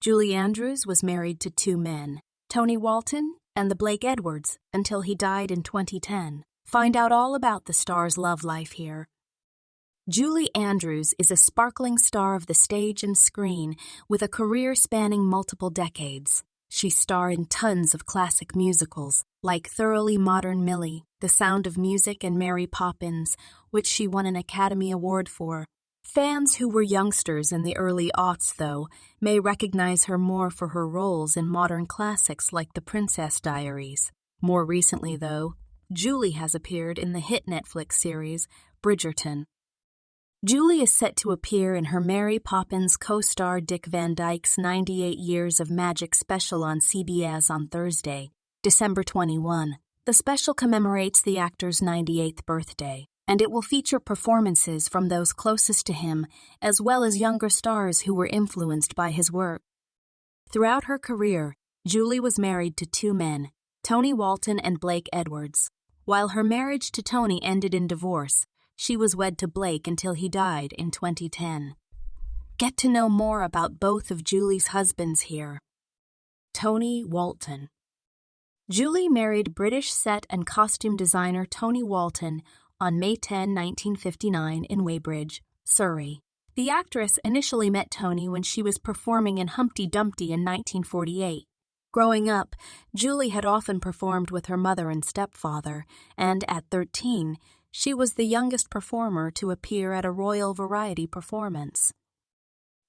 Julie Andrews was married to two men, Tony Walton and the Blake Edwards, until he died in 2010. Find out all about the star's love life here. Julie Andrews is a sparkling star of the stage and screen with a career spanning multiple decades. She starred in tons of classic musicals, like Thoroughly Modern Millie, The Sound of Music, and Mary Poppins, which she won an Academy Award for. Fans who were youngsters in the early aughts, though, may recognize her more for her roles in modern classics like The Princess Diaries. More recently, though, Julie has appeared in the hit Netflix series Bridgerton. Julie is set to appear in her Mary Poppins co-star Dick Van Dyke's 98 Years of Magic special on CBS on Thursday, December 21. The special commemorates the actor's 98th birthday, and it will feature performances from those closest to him, as well as younger stars who were influenced by his work. Throughout her career, Julie was married to two men, Tony Walton and Blake Edwards. While her marriage to Tony ended in divorce, she was wed to Blake until he died in 2010. Get to know more about both of Julie's husbands here. Tony Walton. Julie married British set and costume designer Tony Walton on May 10, 1959 in Weybridge, Surrey. The actress initially met Tony when she was performing in Humpty Dumpty in 1948. Growing up, Julie had often performed with her mother and stepfather, and at 13, she was the youngest performer to appear at a Royal Variety performance.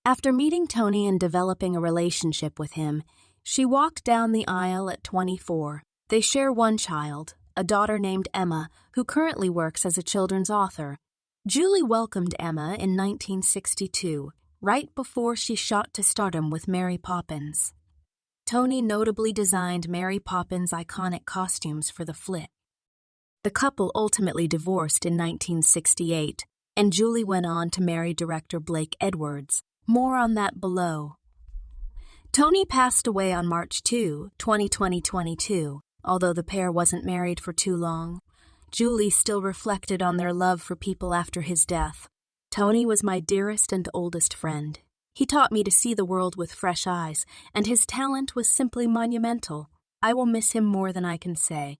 After meeting Tony and developing a relationship with him, she walked down the aisle at 24. They share one child, a daughter named Emma, who currently works as a children's author. Julie welcomed Emma in 1962, right before she shot to stardom with Mary Poppins. Tony notably designed Mary Poppins' iconic costumes for the flick. The couple ultimately divorced in 1968, and Julie went on to marry director Blake Edwards. More on that below. Tony passed away on March 2, 2022. Although the pair wasn't married for too long, Julie still reflected on their love for people after his death. Tony was my dearest and oldest friend. He taught me to see the world with fresh eyes, and his talent was simply monumental. I will miss him more than I can say.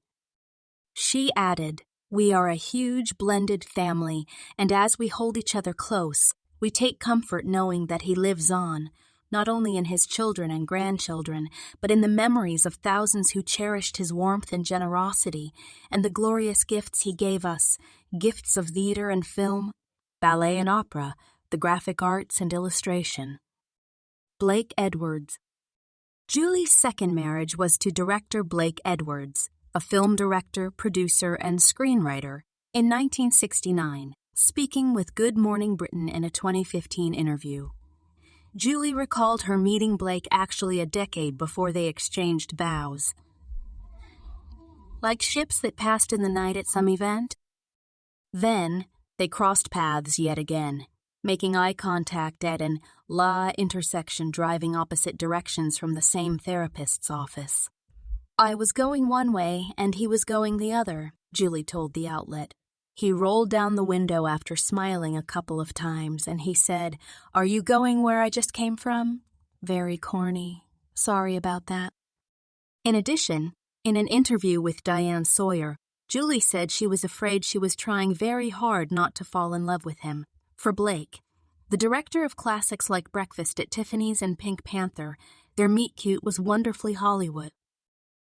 She added, "We are a huge blended family, and as we hold each other close, we take comfort knowing that he lives on, not only in his children and grandchildren, but in the memories of thousands who cherished his warmth and generosity, and the glorious gifts he gave us, gifts of theater and film, ballet and opera, the graphic arts and illustration." Blake Edwards. Julie's second marriage was to director Blake Edwards, a film director, producer, and screenwriter, in 1969, speaking with Good Morning Britain in a 2015 interview. Julie recalled her meeting Blake actually a decade before they exchanged vows. Like ships that passed in the night at some event? Then, they crossed paths yet again, making eye contact at an La intersection driving opposite directions from the same therapist's office. "I was going one way and he was going the other," Julie told the outlet. "He rolled down the window after smiling a couple of times and he said, 'Are you going where I just came from?' Very corny. Sorry about that." In addition, in an interview with Diane Sawyer, Julie said she was afraid she was trying very hard not to fall in love with him. For Blake, the director of classics like Breakfast at Tiffany's and Pink Panther, their meet-cute was wonderfully Hollywood.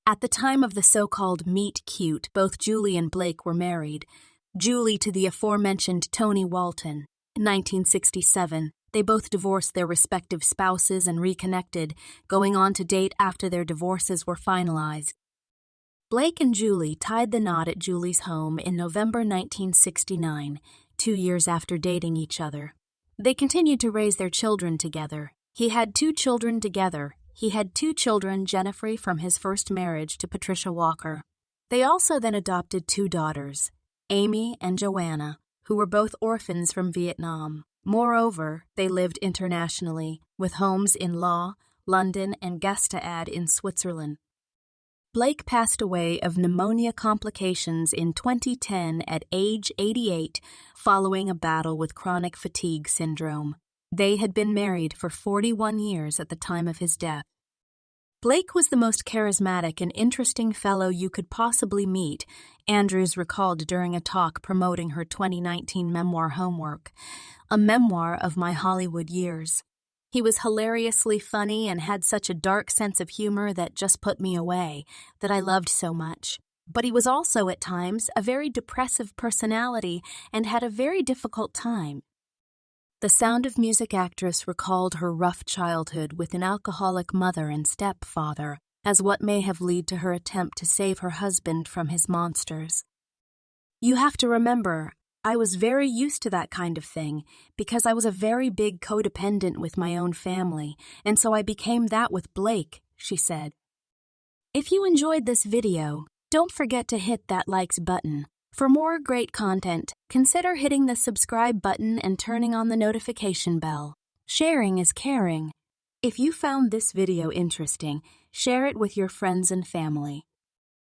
At the time of the so-called meet-cute, both Julie and Blake were married. Julie to the aforementioned Tony Walton. In 1967, they both divorced their respective spouses and reconnected, going on to date after their divorces were finalized. Blake and Julie tied the knot at Julie's home in November 1969, 2 years after dating each other. They continued to raise their children together. He had two children, Jennifer, from his first marriage to Patricia Walker. They also then adopted two daughters, Amy and Joanna, who were both orphans from Vietnam. Moreover, they lived internationally, with homes in Law, London, and Gstaad in Switzerland. Blake passed away of pneumonia complications in 2010 at age 88 following a battle with chronic fatigue syndrome. They had been married for 41 years at the time of his death. Blake was the most charismatic and interesting fellow you could possibly meet, Andrews recalled during a talk promoting her 2019 memoir Homework, a memoir of my Hollywood years. He was hilariously funny and had such a dark sense of humor that just put me away, that I loved so much. But he was also, at times, a very depressive personality and had a very difficult time. The Sound of Music actress recalled her rough childhood with an alcoholic mother and stepfather as what may have led to her attempt to save her husband from his monsters. You have to remember, I was very used to that kind of thing because I was a very big codependent with my own family, and so I became that with Blake, she said. If you enjoyed this video, don't forget to hit that likes button. For more great content, consider hitting the subscribe button and turning on the notification bell. Sharing is caring. If you found this video interesting, share it with your friends and family.